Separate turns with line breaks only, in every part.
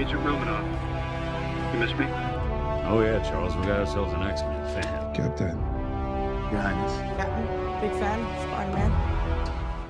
Agent Romanoff. You miss me?
Oh yeah, Charles, we got ourselves an X-Men fan.
Captain.
Your Highness.
Captain, big fan, Spider-Man.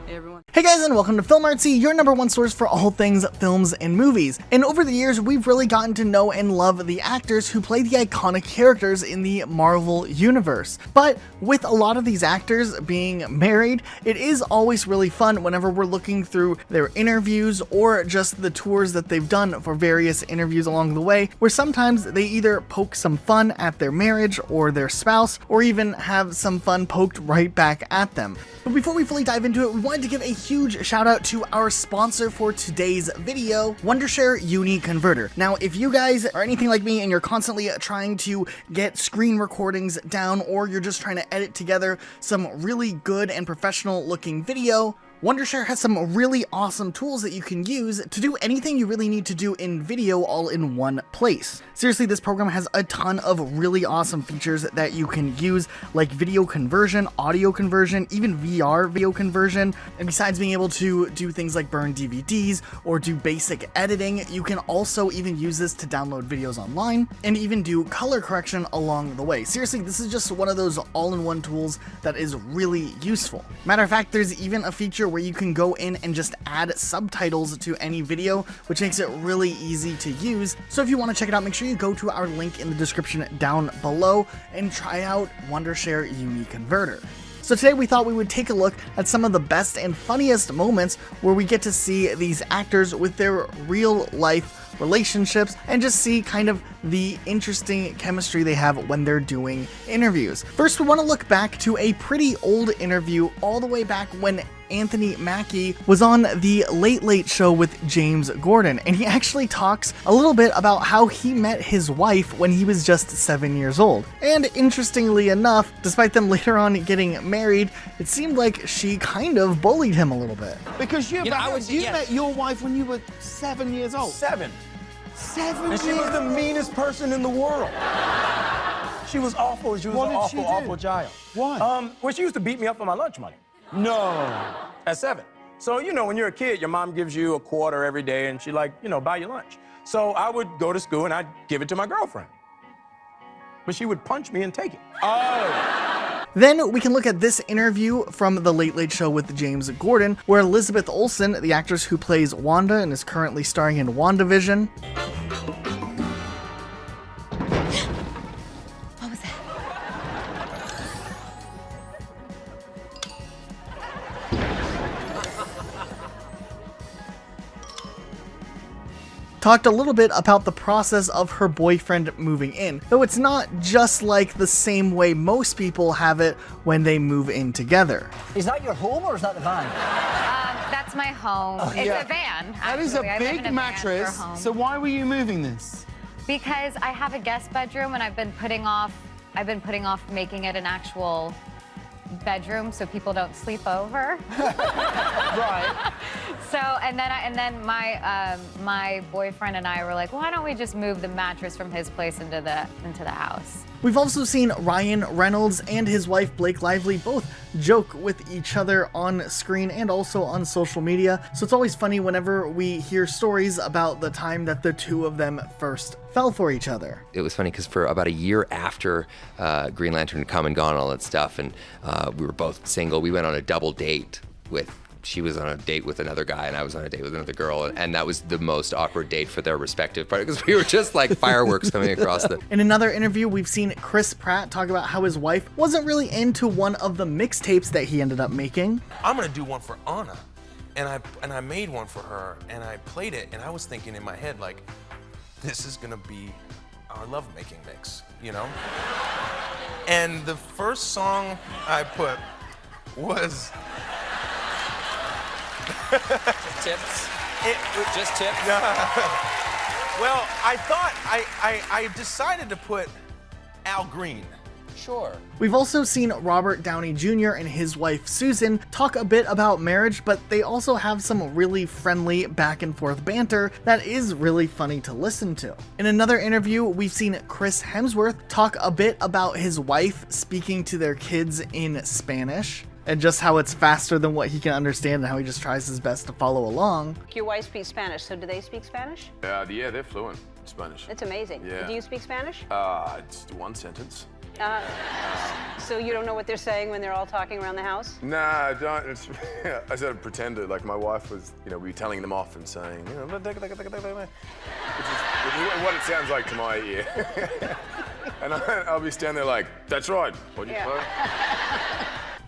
Hey everyone.
Hey guys, and welcome to Film Artsy, your #1 source for all things films and movies. And over the years, we've really gotten to know and love the actors who play the iconic characters in the Marvel universe. But with a lot of these actors being married, it is always really fun whenever we're looking through their interviews or just the tours that they've done for various interviews along the way, where sometimes they either poke some fun at their marriage or their spouse, or even have some fun poked right back at them. But before we fully dive into it, we wanted to give a huge shout out to our sponsor for today's video, Wondershare Uni Converter. Now, if you guys are anything like me and you're constantly trying to get screen recordings down, or you're just trying to edit together some really good and professional looking video, Wondershare has some really awesome tools that you can use to do anything you really need to do in video all in one place. Seriously, this program has a ton of really awesome features that you can use, like video conversion, audio conversion, even VR video conversion. And besides being able to do things like burn DVDs or do basic editing, you can also even use this to download videos online and even do color correction along the way. Seriously, this is just one of those all-in-one tools that is really useful. Matter of fact, there's even a feature where you can go in and just add subtitles to any video, which makes it really easy to use. So if you want to check it out, make sure you go to our link in the description down below and try out Wondershare Uni Converter. So today we thought we would take a look at some of the best and funniest moments where we get to see these actors with their real life relationships and just see kind of the interesting chemistry they have when they're doing interviews. First, we want to look back to a pretty old interview all the way back when Anthony Mackie was on the Late Late Show with James Gordon, and he actually talks a little bit about how he met his wife when he was just 7 years old. And interestingly enough, despite them later on getting married, it seemed like she kind of bullied him a little bit.
Because you met your wife when you were 7 years old.
7
years.
She was the meanest person in the world. She was awful. She was an awful child.
Why?
Well, she used to beat me up for my lunch money.
No.
At 7. So, you know, when you're a kid, your mom gives you a quarter every day and she like, you know, buy you lunch. So I would go to school and I'd give it to my girlfriend. But she would punch me and take it.
Oh.
Then we can look at this interview from the Late Late Show with James Gordon, where Elizabeth Olsen, the actress who plays Wanda and is currently starring in WandaVision,
What was that?
talked a little bit about the process of her boyfriend moving in, though it's not just like the same way most people have it when they move in together.
Is that your home or is that the van?
That's my home. It's a van.
That is a
actually. I live in
big
van
mattress.
for home.
So why were you moving this?
Because I have a guest bedroom and I've been putting off making it an actual bedroom so people don't sleep over.
Right.
So and then my boyfriend and I were like, why don't we just move the mattress from his place into the house?
We've also seen Ryan Reynolds and his wife Blake Lively both joke with each other on screen and also on social media, so it's always funny whenever we hear stories about the time that the two of them first fell for each other.
It was funny because for about a year after Green Lantern had come and gone and all that stuff, and we were both single, we went on a double date she was on a date with another guy and I was on a date with another girl, and that was the most awkward date for their respective part because we were just like fireworks coming across the...
In another interview, we've seen Chris Pratt talk about how his wife wasn't really into one of the mixtapes that he ended up making.
I'm gonna do one for Anna, and I made one for her and I played it, and I was thinking in my head like, this is gonna be our lovemaking mix, you know? And the first song I put was...
Tips.
Just tips? Well, I decided to put Al Green.
Sure.
We've also seen Robert Downey Jr. and his wife Susan talk a bit about marriage, but they also have some really friendly back and forth banter that is really funny to listen to. In another interview, we've seen Chris Hemsworth talk a bit about his wife speaking to their kids in Spanish. and just how it's faster than what he can understand and how he just tries his best to follow along.
Your wife speaks Spanish, so do they speak Spanish?
Yeah, they're fluent in Spanish.
It's amazing.
Yeah.
Do you speak Spanish?
It's one sentence.
So you don't know what they're saying when they're all talking around the house?
Nah, I don't. I sort of pretended, like my wife was, we were telling them off and saying, which is what it sounds like to my ear. And I'll be standing there like, that's right. What do you say?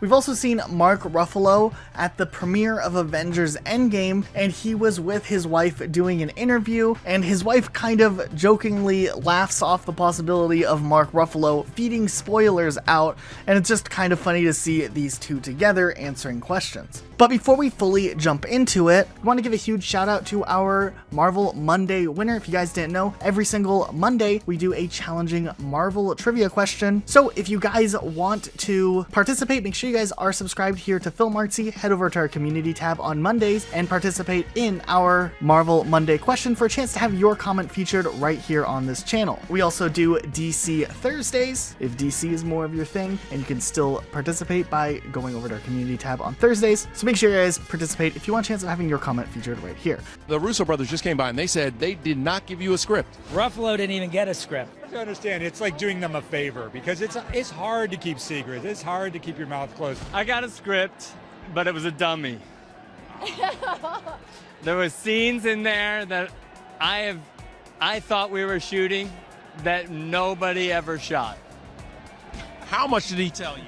We've also seen Mark Ruffalo at the premiere of Avengers Endgame, and he was with his wife doing an interview, and his wife kind of jokingly laughs off the possibility of Mark Ruffalo feeding spoilers out, and it's just kind of funny to see these two together answering questions. But before we fully jump into it, I want to give a huge shout out to our Marvel Monday winner. If you guys didn't know, every single Monday we do a challenging Marvel trivia question. So if you guys want to participate, make sure you guys are subscribed here to Film Artsy. Head over to our community tab on Mondays and participate in our Marvel Monday question for a chance to have your comment featured right here on this channel. We also do DC Thursdays if DC is more of your thing, and you can still participate by going over to our community tab on Thursdays. So make sure you guys participate if you want a chance of having your comment featured right here.
The Russo brothers just came by and they said they did not give you a script.
Ruffalo didn't even get a script.
You have to understand, it's like doing them a favor because it's hard to keep secrets. It's hard to keep your mouth closed.
I got a script, but it was a dummy. There were scenes in there that I thought we were shooting that nobody ever shot.
How much did he tell you?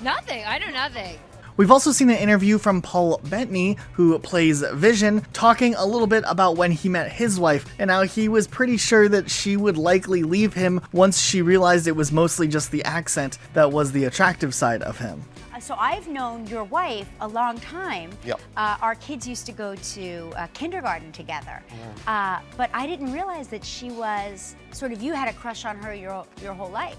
Nothing. I know nothing.
We've also seen an interview from Paul Bettany, who plays Vision, talking a little bit about when he met his wife and how he was pretty sure that she would likely leave him once she realized it was mostly just the accent that was the attractive side of him.
So I've known your wife a long time.
Yep.
Our kids used to go to kindergarten together. But I didn't realize that she was sort of, you had a crush on her your whole life.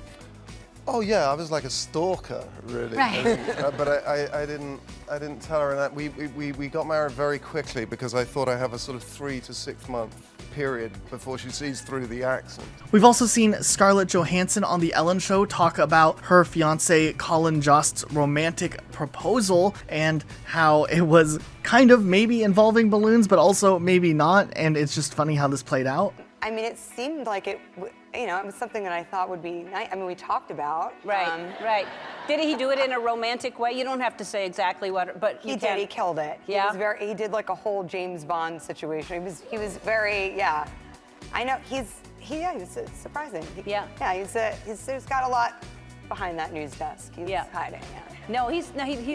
Oh yeah, I was like a stalker, really.
Right.
But I didn't tell her, and we got married very quickly because I thought I have a sort of 3 to 6 month period before she sees through the accent.
We've also seen Scarlett Johansson on The Ellen Show talk about her fiance Colin Jost's romantic proposal and how it was kind of maybe involving balloons, but also maybe not, and it's just funny how this played out.
I mean, it seemed like it was something that I thought would be nice. I mean, we talked about.
Right, right. Did he do it in a romantic way? You don't have to say exactly what, but
he did. He killed it.
Yeah.
He did like a whole James Bond situation. He was very, yeah. I know he's surprising.
Yeah.
Yeah. He's got a lot behind that news desk. He's hiding. Yeah.
No, he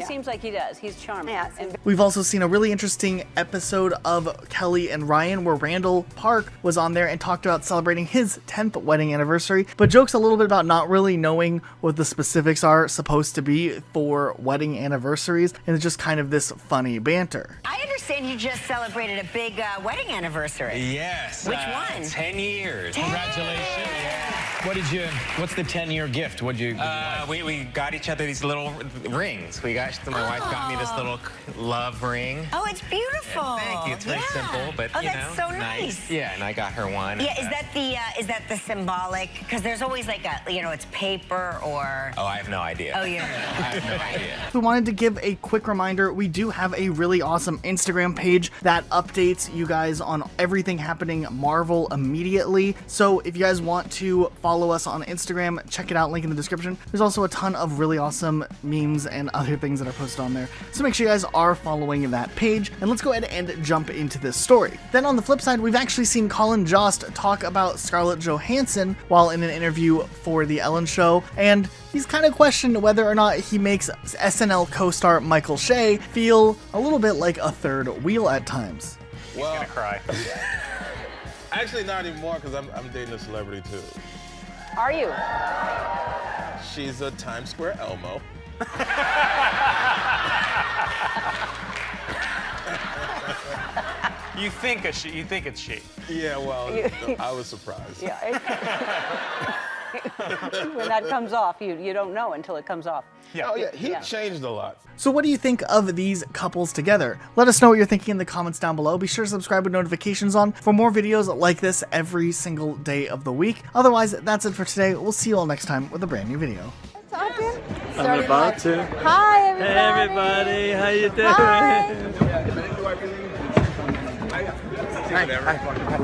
seems like he does. He's charming.
Yeah,
We've also seen a really interesting episode of Kelly and Ryan where Randall Park was on there and talked about celebrating his 10th wedding anniversary, but jokes a little bit about not really knowing what the specifics are supposed to be for wedding anniversaries, and it's just kind of this funny banter.
I understand you just celebrated a big wedding anniversary.
Yes.
Which one?
10 years.
10
Congratulations. Yeah. What's the 10-year gift? What'd you we got each other these little rings. My wife got me this little love ring.
Oh, it's beautiful.
Yeah, thank you. It's very simple, but
that's so nice.
Yeah, and I got her one.
Yeah, is that the symbolic? Because there's always like it's paper or.
Oh, I have no idea.
Oh, yeah.
I have no idea.
We wanted to give a quick reminder, we do have a really awesome Instagram page that updates you guys on everything happening Marvel immediately. So if you guys want to follow us on Instagram, check it out, link in the description. There's also a ton of really awesome memes and other things that are posted on there. So make sure you guys are following that page, and let's go ahead and jump into this story. Then on the flip side, we've actually seen Colin Jost talk about Scarlett Johansson while in an interview for The Ellen Show, and he's kind of questioned whether or not he makes SNL co-star Michael Shea feel a little bit like a third wheel at times.
He's gonna cry.
Actually, not anymore, because I'm dating a celebrity too.
Are you?
She's a Times Square Elmo.
You think it's she.
Yeah, well, I was surprised.
Yeah. When that comes off, you don't know until it comes off.
Yeah. Oh yeah, he changed a lot.
So what do you think of these couples together? Let us know what you're thinking in the comments down below. Be sure to subscribe with notifications on for more videos like this every single day of the week. Otherwise, that's it for today. We'll see you all next time with a brand new video.
That's awesome.
I'm about to.
Hi, everybody.
Hey, everybody. How you doing?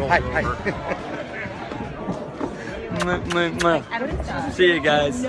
Hi.
Hi. See you guys.